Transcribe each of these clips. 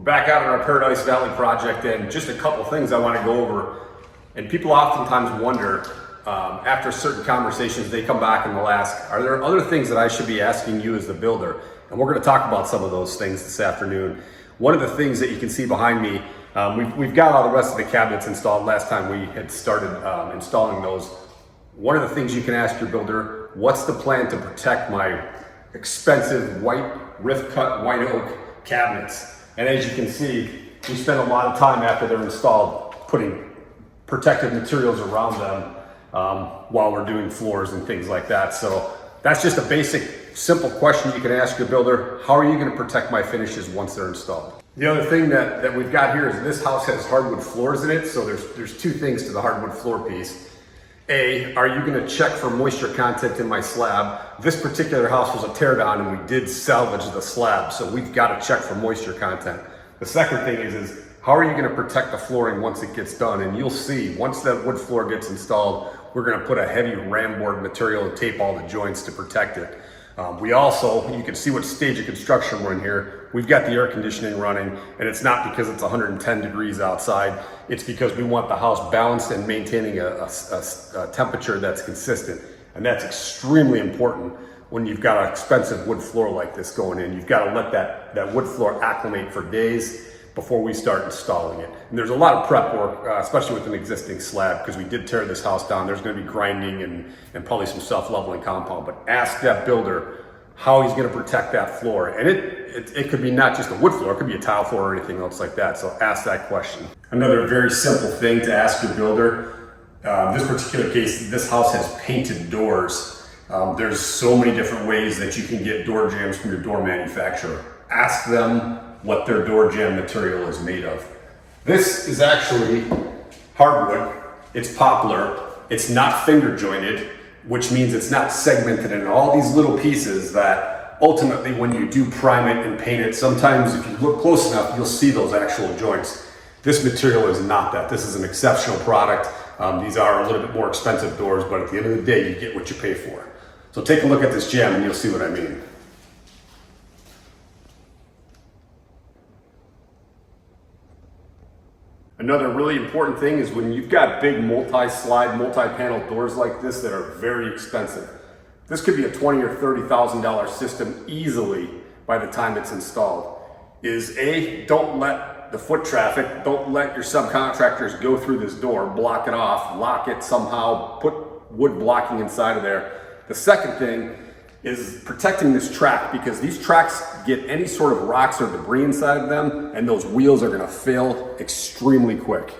back out on our Paradise Valley project, and just a couple things I want to go over. And people oftentimes wonder, after certain conversations, they come back and they'll ask, are there other things that I should be asking you as the builder? And we're going to talk about some of those things this afternoon. One of the things that you can see behind me, we've got all the rest of the cabinets installed last time we had started installing those. One of the things you can ask your builder, what's the plan to protect my expensive white rift cut white oak cabinets? And as you can see, we spend a lot of time after they're installed putting protective materials around them while we're doing floors and things like that. So that's just a basic, simple question you can ask your builder. How are you going to protect my finishes once they're installed? The other thing that we've got here is this house has hardwood floors in it. So there's two things to the hardwood floor piece. A, are you going to check for moisture content in my slab? This particular house was a tear down and we did salvage the slab, so we've got to check for moisture content. The second thing is how are you going to protect the flooring once it gets done? And you'll see, once that wood floor gets installed, we're going to put a heavy ram board material and tape all the joints to protect it. We also, you can see what stage of construction we're in here. We've got the air conditioning running, and it's not because it's 110 degrees outside. It's because we want the house balanced and maintaining a temperature that's consistent. And that's extremely important when you've got an expensive wood floor like this going in. You've got to let that wood floor acclimate for days before we start installing it. And there's a lot of prep work, especially with an existing slab, because we did tear this house down. There's going to be grinding and probably some self-leveling compound. But ask that builder how he's going to protect that floor. And it could be not just a wood floor, it could be a tile floor or anything else like that. So ask that question. Another very simple thing to ask your builder, this particular case, this house has painted doors. There's so many different ways that you can get door jambs from your door manufacturer. Ask them what their door jamb material is made of. This is actually hardwood, it's poplar, it's not finger jointed, which means it's not segmented in all these little pieces that ultimately when you do prime it and paint it, sometimes if you look close enough, you'll see those actual joints. This material is not that. This is an exceptional product. These are a little bit more expensive doors, but at the end of the day, you get what you pay for. So take a look at this jamb and you'll see what I mean. Another really important thing is when you've got big multi-slide, multi-panel doors like this that are very expensive. This could be a $20,000 or $30,000 system easily by the time it's installed. Is A, don't let the foot traffic, don't let your subcontractors go through this door, block it off, lock it somehow, put wood blocking inside of there. The second thing is protecting this track, because these tracks get any sort of rocks or debris inside of them and those wheels are gonna fail extremely quick.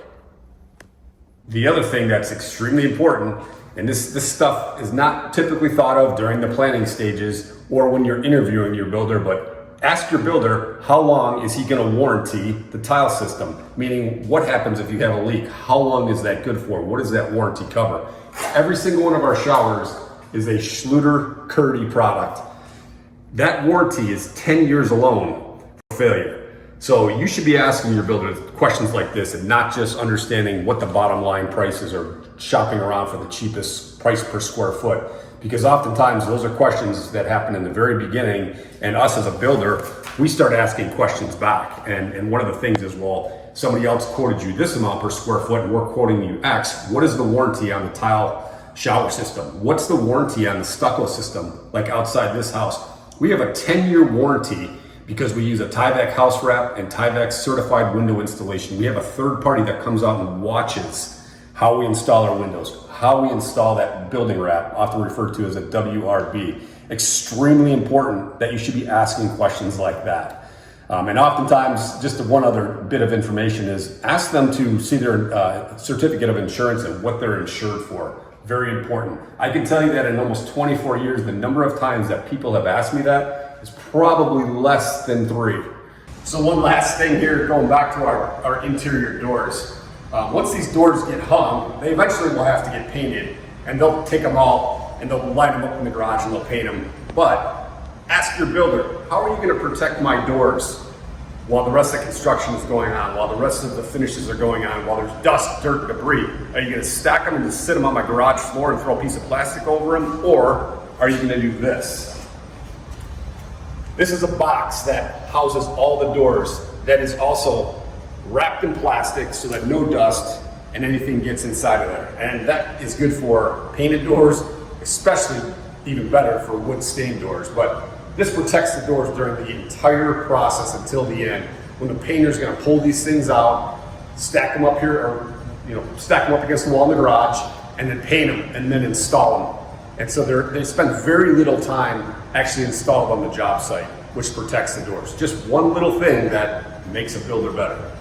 The other thing that's extremely important, and this stuff is not typically thought of during the planning stages or when you're interviewing your builder, but ask your builder, how long is he gonna warranty the tile system? Meaning, what happens if you have a leak? How long is that good for? What does that warranty cover? Every single one of our showers is a Schluter Curdy product. That warranty is 10 years alone for failure. So you should be asking your builder questions like this and not just understanding what the bottom line prices or shopping around for the cheapest price per square foot. Because oftentimes those are questions that happen in the very beginning, and us as a builder, we start asking questions back. And one of the things is, well, somebody else quoted you this amount per square foot and we're quoting you X. What is the warranty on the tile shower system? What's the warranty on the stucco system, like outside this house? We have a 10-year warranty because we use a Tyvek house wrap and Tyvek certified window installation. We have a third party that comes out and watches how we install our windows, how we install that building wrap, often referred to as a WRB. Extremely important that you should be asking questions like that. And oftentimes, just one other bit of information is ask them to see their certificate of insurance and what they're insured for. Very important. I can tell you that in almost 24 years, the number of times that people have asked me that is probably less than 3. So one last thing here, going back to our interior doors. Once these doors get hung, they eventually will have to get painted, and they'll take them all and they'll line them up in the garage and they'll paint them. But ask your builder, how are you going to protect my doors while the rest of the construction is going on, while the rest of the finishes are going on, while there's dust, dirt, debris? Are you going to stack them and just sit them on my garage floor and throw a piece of plastic over them? Or are you going to do this? This is a box that houses all the doors that is also wrapped in plastic so that no dust and anything gets inside of there. And that is good for painted doors, especially even better for wood stained doors. But this protects the doors during the entire process until the end, when the painter's gonna pull these things out, stack them up here, or stack them up against the wall in the garage, and then paint them and then install them. And so they spend very little time actually installed on the job site, which protects the doors. Just one little thing that makes a builder better.